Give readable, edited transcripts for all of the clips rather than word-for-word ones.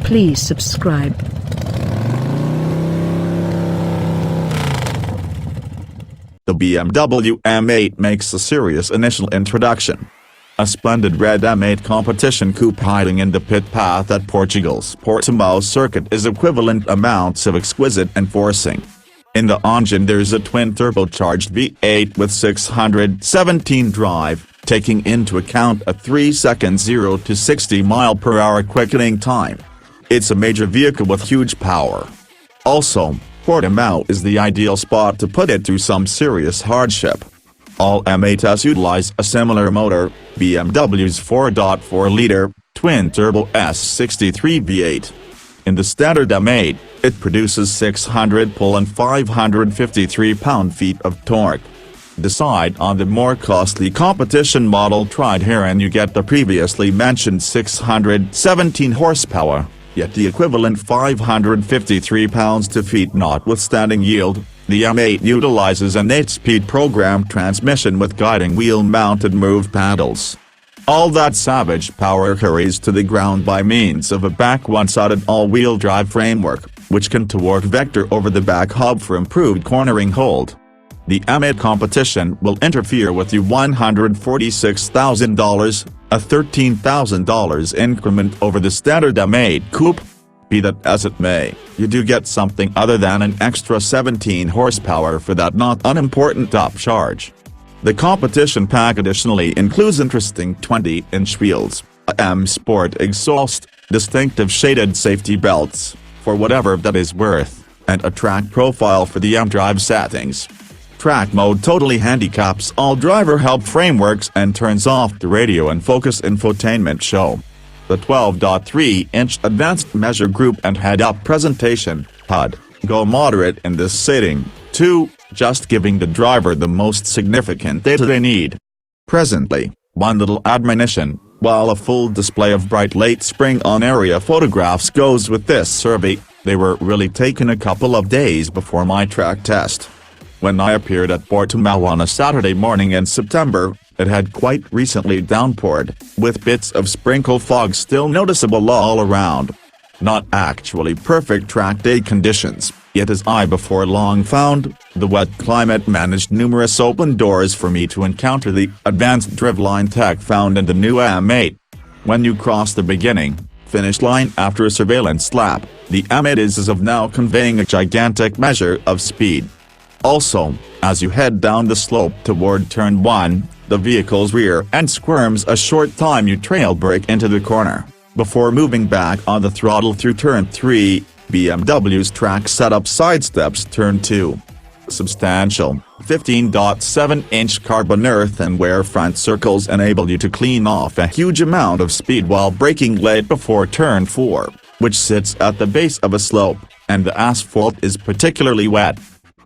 Please subscribe. The BMW M8 makes a serious initial introduction. A splendid red M8 Competition Coupe hiding in the pit path at Portugal's Portimao circuit is equivalent amounts of exquisite enforcing. In the engine there's a twin-turbocharged V8 with 617 drive, taking into account a 3-second 0 to 60 mph quickening time. It's a major vehicle with huge power. Also, Portimao is the ideal spot to put it through some serious hardship. All M8s utilize a similar motor, BMW's 4.4-liter, twin-turbo S63 V8. In the standard M8, it produces 600 pull and 553 pound-feet of torque. Decide on the more costly competition model tried here and you get the previously mentioned 617 horsepower, yet the equivalent 553 pounds-to-feet notwithstanding yield. The M8 utilizes an 8-speed programmed transmission with guiding wheel-mounted move paddles. All that savage power hurries to the ground by means of a back one-sided all-wheel drive framework, which can torque vector over the back hub for improved cornering hold. The M8 Competition will interfere with your $146,000, a $13,000 increment over the standard M8 Coupe. Be that as it may, you do get something other than an extra 17 horsepower for that not unimportant upcharge. The competition pack additionally includes interesting 20-inch wheels, a M Sport exhaust, distinctive shaded safety belts, for whatever that is worth, and a track profile for the M drive settings. Track mode totally handicaps all driver help frameworks and turns off the radio and focus infotainment show. The 12.3-inch advanced measure group and head-up presentation, HUD, go moderate in this setting, too, just giving the driver the most significant data they need. Presently, one little admonition, while a full display of bright late spring on-area photographs goes with this survey, they were really taken a couple of days before my track test. When I appeared at Portimao on a Saturday morning in September, it had quite recently downpoured, with bits of sprinkle fog still noticeable all around. Not actually perfect track day conditions, yet as I before long found, the wet climate managed numerous open doors for me to encounter the advanced driveline tech found in the new M8. When you cross the finish line after a surveillance lap, the M8 is as of now conveying a gigantic measure of speed. Also, as you head down the slope toward turn 1, the vehicle's rear end squirms a short time. You trail brake into the corner, before moving back on the throttle through turn 3, BMW's track setup sidesteps turn 2. Substantial, 15.7-inch carbon earthenware front circles enable you to clean off a huge amount of speed while braking late before turn 4, which sits at the base of a slope, and the asphalt is particularly wet.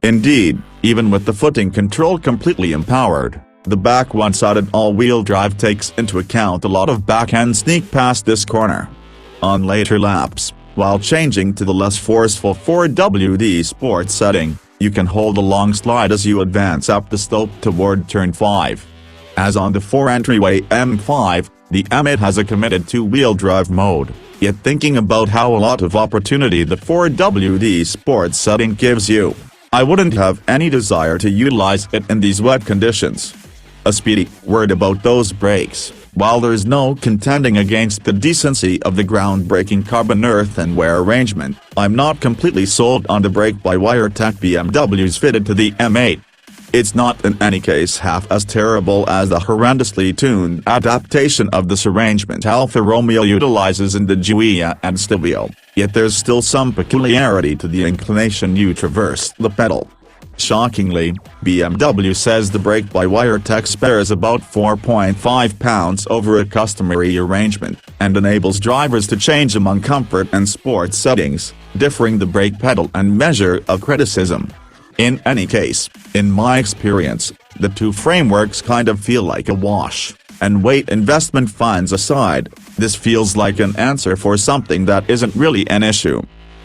Indeed, even with the footing control completely empowered, the back one-sided all-wheel drive takes into account a lot of backhand sneak past this corner. On later laps, while changing to the less forceful 4WD Sport setting, you can hold a long slide as you advance up the slope toward turn 5. As on the 4-entryway M5, the M8 has a committed two-wheel drive mode, yet thinking about how a lot of opportunity the 4WD Sport setting gives you, I wouldn't have any desire to utilize it in these wet conditions. A speedy word about those brakes. While there's no contending against the decency of the groundbreaking carbon earthenware arrangement, I'm not completely sold on the brake-by-wire tech BMW's fitted to the M8. It's not in any case half as terrible as the horrendously tuned adaptation of this arrangement Alfa Romeo utilizes in the Giulia and Stelvio, yet there's still some peculiarity to the inclination you traverse the pedal. Shockingly, BMW says the brake-by-wire tech spares about 4.5 pounds over a customary arrangement, and enables drivers to change among comfort and sport settings, differing the brake pedal and measure of criticism. In any case, in my experience, the two frameworks kind of feel like a wash, and weight investment funds aside, this feels like an answer for something that isn't really an issue.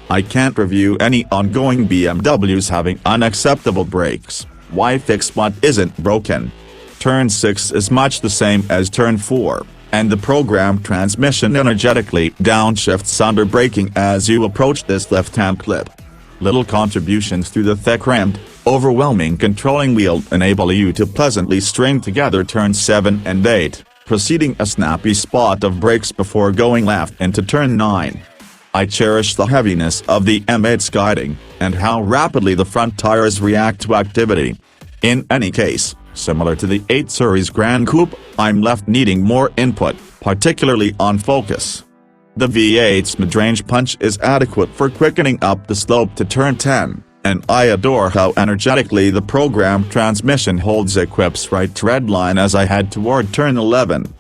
I can't review any ongoing BMWs having unacceptable brakes. Why fix what isn't broken? Turn 6 is much the same as turn 4, and the programmed transmission energetically downshifts under braking as you approach this left-hand clip. Little contributions through the thick-rimmed, overwhelming controlling wheel enable you to pleasantly string together turns 7 and 8, preceding a snappy spot of brakes before going left into turn 9. I cherish the heaviness of the M8's guiding, and how rapidly the front tires react to activity. In any case, similar to the 8 Series Grand Coupe, I'm left needing more input, particularly on focus. The V8's mid-range punch is adequate for quickening up the slope to turn 10, and I adore how energetically the programmed transmission holds equip's right tread line as I head toward turn 11.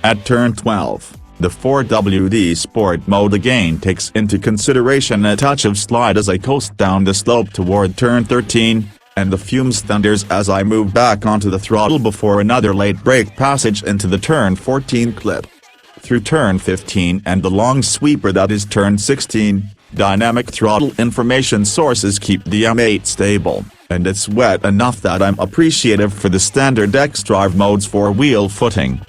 At turn 12, the 4WD Sport mode again takes into consideration a touch of slide as I coast down the slope toward turn 13, and the fumes thunders as I move back onto the throttle before another late brake passage into the turn 14 clip. Through turn 15 and the long sweeper that is turn 16, dynamic throttle information sources keep the M8 stable, and it's wet enough that I'm appreciative for the standard X-Drive mode's four-wheel footing.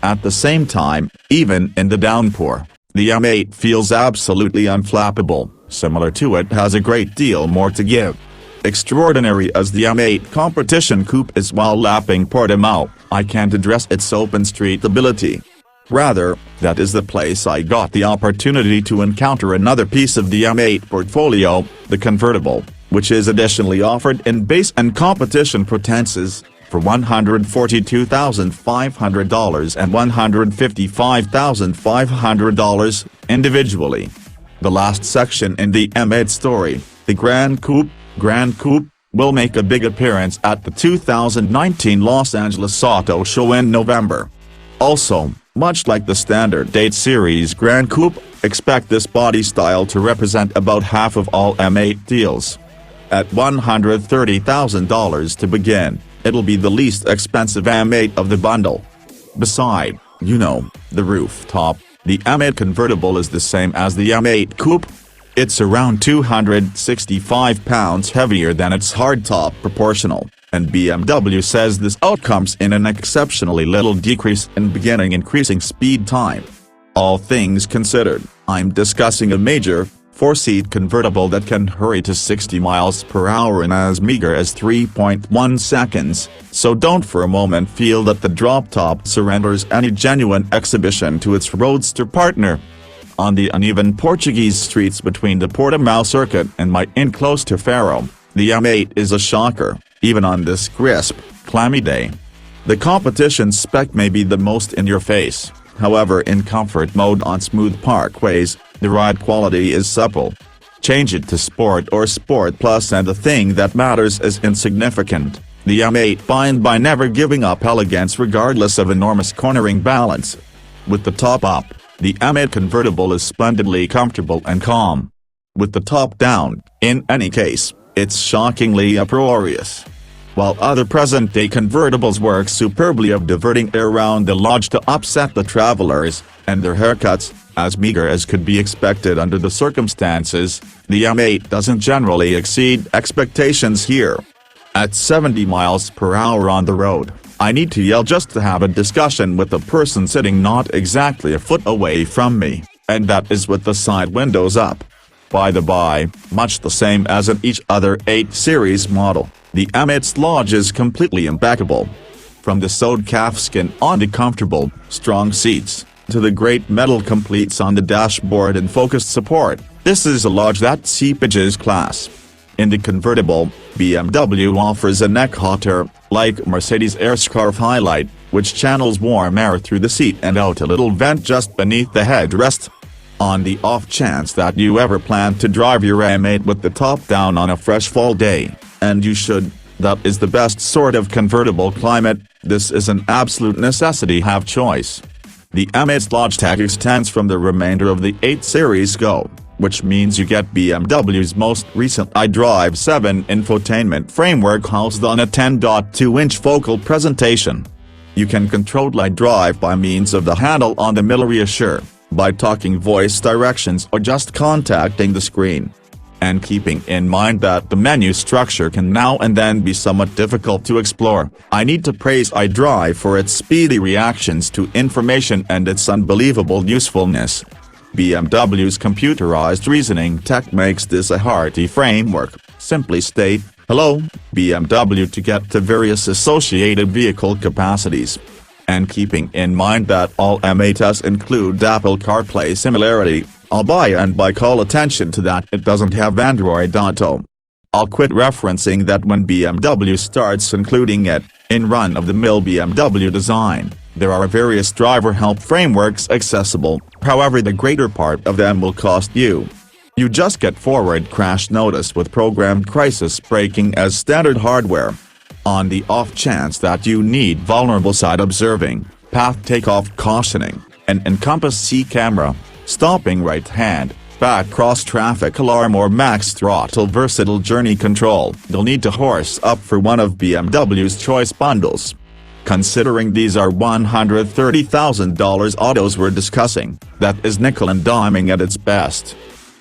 At the same time, even in the downpour, the M8 feels absolutely unflappable. Similar to it has a great deal more to give. Extraordinary as the M8 Competition Coupe is while lapping Portimao, I can't address its open street ability. Rather, that is the place I got the opportunity to encounter another piece of the M8 portfolio, the convertible, which is additionally offered in base and competition pretenses, for $142,500 and $155,500, individually. The last section in the M8 story, the Grand Coupe, will make a big appearance at the 2019 Los Angeles Auto Show in November. Also, much like the standard 8 Series Grand Coupe, expect this body style to represent about half of all M8 deals. At $130,000 to begin, it'll be the least expensive M8 of the bundle. Beside, the rooftop, the M8 convertible is the same as the M8 Coupe. It's around 265 pounds heavier than its hardtop proportional, and BMW says this outcomes in an exceptionally little decrease in beginning increasing speed time. All things considered, I'm discussing a major, 4-seat convertible that can hurry to 60 miles per hour in as meager as 3.1 seconds, so don't for a moment feel that the drop-top surrenders any genuine exhibition to its roadster partner. On the uneven Portuguese streets between the Portimao circuit and my inn close to Faro, the M8 is a shocker, even on this crisp, clammy day. The competition spec may be the most in your face, however in comfort mode on smooth parkways, the ride quality is supple. Change it to Sport or Sport Plus and the thing that matters is insignificant. The M8 bind by never giving up elegance regardless of enormous cornering balance. With the top up, the M8 convertible is splendidly comfortable and calm. With the top down, in any case, it's shockingly uproarious. While other present-day convertibles work superbly of diverting air around the lodge to upset the travelers, and their haircuts, as meager as could be expected under the circumstances, the M8 doesn't generally exceed expectations here. At 70 miles per hour on the road, I need to yell just to have a discussion with the person sitting not exactly a foot away from me, and that is with the side windows up. By the by, much the same as in each other 8 Series model, the M8's lodge is completely impeccable. From the sewed calfskin on the comfortable, strong seats, to the great metal completes on the dashboard and focused support, this is a lodge that seepages class. In the convertible, BMW offers a neck hauteur, like Mercedes' Airscarf Highlight, which channels warm air through the seat and out a little vent just beneath the headrest. On the off chance that you ever plan to drive your M8 with the top down on a fresh fall day, and you should, that is the best sort of convertible climate, this is an absolute necessity have choice. The M8's lodge tech extends from the remainder of the 8 Series Go, which means you get BMW's most recent iDrive 7 infotainment framework housed on a 10.2-inch focal presentation. You can control iDrive by means of the handle on the middle rear, by talking voice directions or just contacting the screen. And keeping in mind that the menu structure can now and then be somewhat difficult to explore, I need to praise iDrive for its speedy reactions to information and its unbelievable usefulness. BMW's computerized reasoning tech makes this a hearty framework. Simply state, "Hello, BMW," to get to various associated vehicle capacities. And keeping in mind that all M8s include Apple CarPlay similarity, I'll call attention to that it doesn't have Android Auto. I'll quit referencing that when BMW starts including it, in run-of-the-mill BMW design, there are various driver help frameworks accessible, however the greater part of them will cost you. You just get forward crash notice with programmed crisis braking as standard hardware. On the off chance that you need vulnerable side observing, path takeoff cautioning, an encompass C camera, stopping right hand, back cross traffic alarm or max throttle versatile journey control, you'll need to horse up for one of BMW's choice bundles. Considering these are $130,000 autos we're discussing, that is nickel and diming at its best.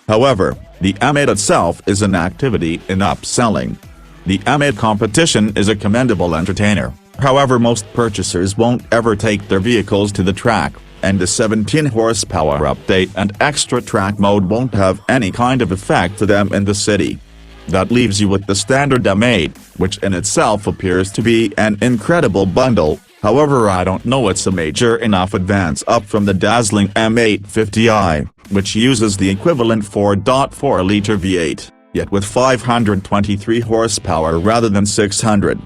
However, the M8 itself is an activity in upselling. The M8 Competition is a commendable entertainer, however most purchasers won't ever take their vehicles to the track, and the 17 horsepower update and extra track mode won't have any kind of effect to them in the city. That leaves you with the standard M8, which in itself appears to be an incredible bundle, however I don't know it's a major enough advance up from the dazzling M8 50i, which uses the equivalent 4.4-liter V8. Yet with 523 horsepower rather than 600.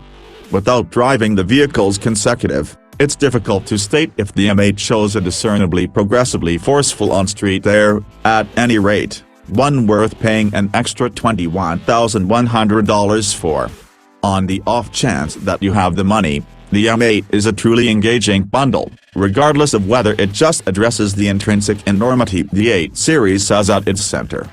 Without driving the vehicles consecutive, it's difficult to state if the M8 shows a discernibly progressively forceful on-street air. At any rate, one worth paying an extra $21,100 for. On the off chance that you have the money, the M8 is a truly engaging bundle, regardless of whether it just addresses the intrinsic enormity the 8 Series has at its center.